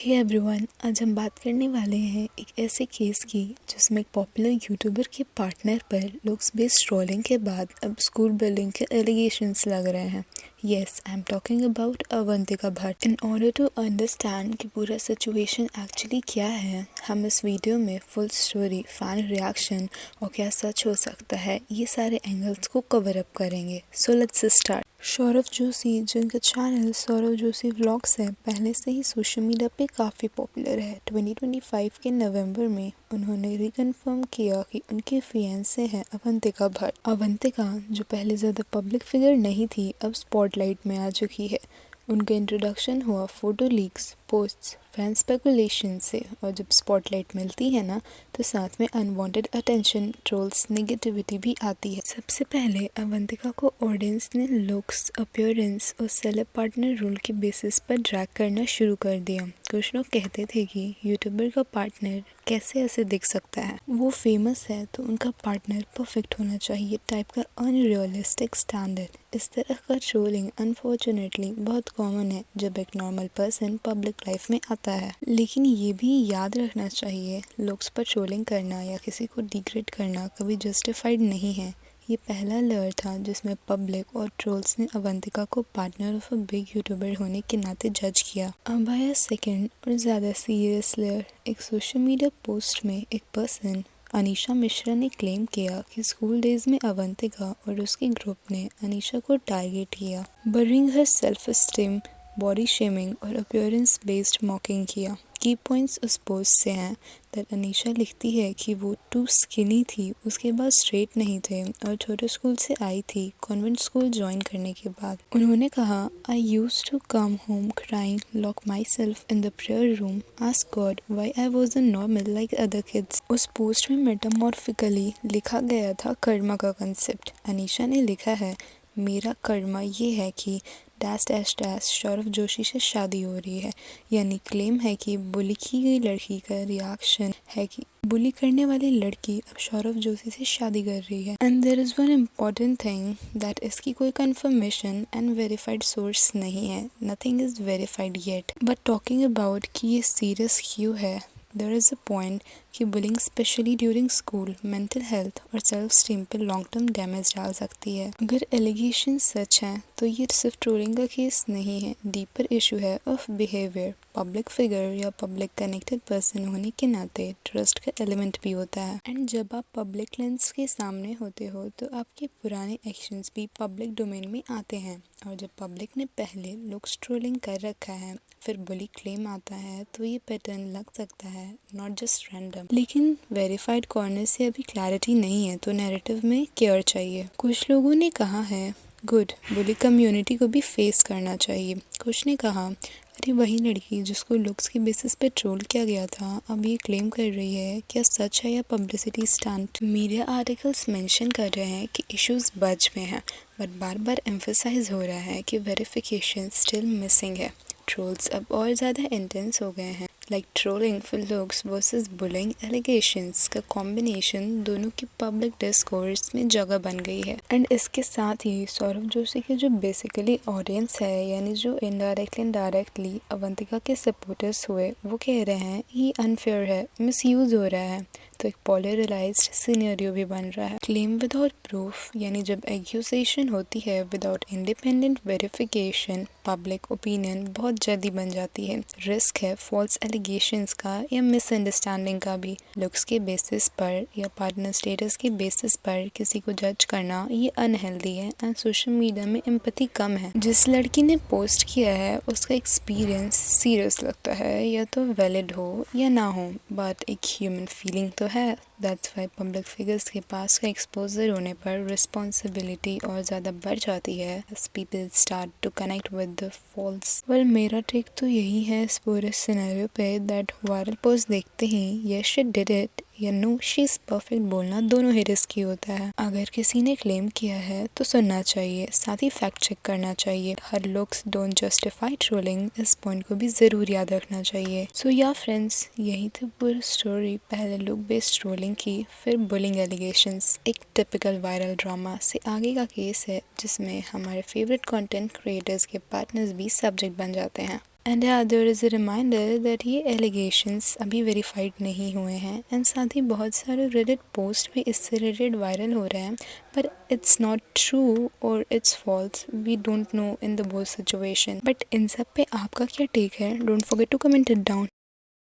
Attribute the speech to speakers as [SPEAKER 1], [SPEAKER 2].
[SPEAKER 1] Hey everyone, आज हम बात करने वाले हैं एक ऐसे केस की जिसमें एक पॉपुलर यूट्यूबर के पार्टनर पर लुक्स बेस्ड ट्रोलिंग के बाद अब स्कूल बुलिंग के एलिगेशंस लग रहे हैं। Yes, I am talking about Avantika Bhatt. In order to understand कि पूरा सिचुएशन एक्चुअली क्या है, हम इस वीडियो में फुल स्टोरी, फैन रिएक्शन और क्या सच हो सकता है, ये सारे एंगल्स को कवर अप करेंगे। So let's start. Saurav Joshi, जिनका चैनल सौरव जोशी व्लॉग्स है, पहले से ही सोशल मीडिया पे काफ़ी पॉपुलर है। 2025 के नवंबर में उन्होंने रिकन्फर्म किया कि उनके फियांसे हैं अवंतिका भट्ट। अवंतिका, जो पहले ज़्यादा पब्लिक फिगर नहीं थी, अब स्पॉटलाइट में आ चुकी है। उनका इंट्रोडक्शन हुआ photo leaks, posts, fan speculation से, और जब स्पॉटलाइट मिलती है ना, तो साथ में अनवांटेड अटेंशन, ट्रोल्स, नेगेटिविटी भी आती है। सबसे पहले अवंतिका को ऑडियंस ने लुक्स, अपीयरेंस और सेलेब पार्टनर रोल के बेसिस पर ड्रैग करना शुरू कर दिया। कुछ लोग कहते थे कि यूट्यूबर का पार्टनर कैसे ऐसे दिख सकता है, वो फेमस है तो उनका पार्टनर परफेक्ट होना चाहिए टाइप का अनरियलिस्टिक स्टैंडर्ड। इस तरह का ट्रोलिंग अनफॉर्चुनेटली बहुत कॉमन है जब एक नॉर्मल पर्सन पब्लिक लाइफ में आता है। लेकिन ये भी याद रखना चाहिए, लुक्स पर ट्रोलिंग करना या किसी को डिग्रेड करना कभी जस्टिफाइड नहीं है। ये पहला लेयर था जिसमें पब्लिक और ट्रोल्स ने अवंतिका को partner of a big YouTuber होने के नाते जज किया। अब आया सेकेंड और ज़्यादा सीरियस लेयर। एक सोशल मीडिया पोस्ट में एक पर्सन, अनीशा मिश्रा, ने क्लेम किया कि स्कूल डेज में अवंतिका और उसके ग्रुप ने अनीशा को टारगेट किया, burying her self esteem, body shaming और अपीयरेंस बेस्ड मॉकिंग किया। की पॉइंट्स उस पोस्ट से हैं दैट अनीशा लिखती है कि वो टू स्किनी थी, उसके बाद स्ट्रेट नहीं थे और छोटे स्कूल से आई थी कॉन्वेंट स्कूल ज्वाइन करने के बाद। उन्होंने कहा, I use to come home crying, lock myself in the prayer room, ask God why I wasn't normal like other kids. उस पोस्ट में मेटामॉर्फिकली लिखा गया था कर्मा का कंसेप्ट। अनीशा ने लिखा है, मेरा कर्मा ये है कि dash dash dash Saurav Joshi से शादी हो रही है। यानी क्लेम है कि बुली की गई लड़की का रिएक्शन है कि बुली करने वाली लड़की अब सौरव जोशी से शादी कर रही है। And there is one important thing that इसकी कोई कंफर्मेशन एंड वेरीफाइड सोर्स नहीं है। Nothing is verified yet, but talking about कि ये सीरियस क्यों है, देयर इज अ पॉइंट कि bullying specially during school mental health और सेल्फ स्टीम पर लॉन्ग टर्म डैमेज डाल सकती है। अगर एलिगेशन सच हैं तो ये सिर्फ ट्रोलिंग का केस नहीं है, डीपर इशू है ऑफ बिहेवियर। पब्लिक फिगर या पब्लिक कनेक्टेड पर्सन होने के नाते ट्रस्ट का एलिमेंट भी होता है, एंड जब आप पब्लिक लेंस के सामने होते हो तो आपके पुराने एक्शंस भी पब्लिक डोमेन में आते हैं। और जब पब्लिक ने पहले लुक्स ट्रोलिंग कर रखा है, फिर बुली क्लेम आता है, तो ये पैटर्न लग सकता है नॉट जस्ट रैंडम। लेकिन वेरीफाइड कॉर्नर से अभी क्लैरिटी नहीं है, तो नैरेटिव में केयर चाहिए। कुछ लोगों ने कहा है, गुड, बुली कम्युनिटी को भी फेस करना चाहिए। कुछ ने कहा, अरे वही लड़की जिसको लुक्स की बेसिस पे ट्रोल किया गया था, अब ये क्लेम कर रही है, क्या सच है या publicity stunt. Media articles mention कर रहे हैं कि इश्यूज बज में हैं, बट बार बार एम्फसाइज हो रहा है कि वेरिफिकेशन स्टिल मिसिंग है। ट्रोल्स अब और ज़्यादा इंटेंस हो गए हैं, like trolling for looks versus bullying allegations का कॉम्बिनेशन दोनों की पब्लिक डिस्कोर्स में जगह बन गई है। एंड इसके साथ ही सौरव जोशी के जो बेसिकली ऑडियंस है, यानी जो इनडायरेक्टली अवंतिका के सपोर्टर्स हुए, वो कह रहे हैं ये अनफेयर है, मिसयूज हो रहा है, तो एक पोलराइज्ड सिनेरियो भी बन रहा है। क्लेम विदाउट प्रूफ, यानी जब एक्यूजेशन होती है without independent verification, public opinion बहुत जल्दी बन जाती है। रिस्क है फॉल्स एलिगेशंस का या मिसअंडरस्टैंडिंग का भी। लुक्स के बेसिस पर या पार्टनर स्टेटस के बेसिस पर किसी को जज करना ये अनहेल्दी है, एंड सोशल मीडिया में एम्पैथी कम है। जिस लड़की ने पोस्ट किया है उसका एक्सपीरियंस सीरियस लगता है, या तो वैलिड हो या ना हो, बट एक ह्यूमन फीलिंग तो है। दैट्स वाई पब्लिक फिगर्स के पास का एक्सपोजर होने पर रिस्पॉन्सिबिलिटी और ज़्यादा बढ़ जाती है as people start to connect with the false. Well, मेरा टेक तो यही है इस पूरे सिनेरियो पे, दैट वायरल पोस्ट देखते ही यस शी डिड इट या नो शी इज परफेक्ट बोलना दोनों ही रिस्की होता है। अगर किसी ने क्लेम किया है तो सुनना चाहिए, साथ ही फैक्ट चेक करना चाहिए। हर लुक्स डोंट जस्टिफाई ट्रोलिंग, इस पॉइंट को भी जरूर याद रखना चाहिए। सो या फ्रेंड्स, यही थी पूरी स्टोरी। पहले लुक बेस्ड ट्रोलिंग की, फिर बुलिंग एलिगेशंस, एक टिपिकल वायरल ड्रामा से आगे का केस है जिसमें हमारे फेवरेट कंटेंट क्रिएटर्स के पार्टनर्स भी सब्जेक्ट बन जाते हैं। एंड हाँ, there is a reminder that ये एलिगेशंस अभी वेरीफाइड नहीं हुए हैं एंड साथ ही बहुत सारे रेडिट पोस्ट भी इससे रिलेटेड वायरल हो रहे हैं, पर इट्स नॉट ट्रू और it's false, we don't know in the both situation. But इन सब पे आपका क्या टेक है? Don't forget to comment it down.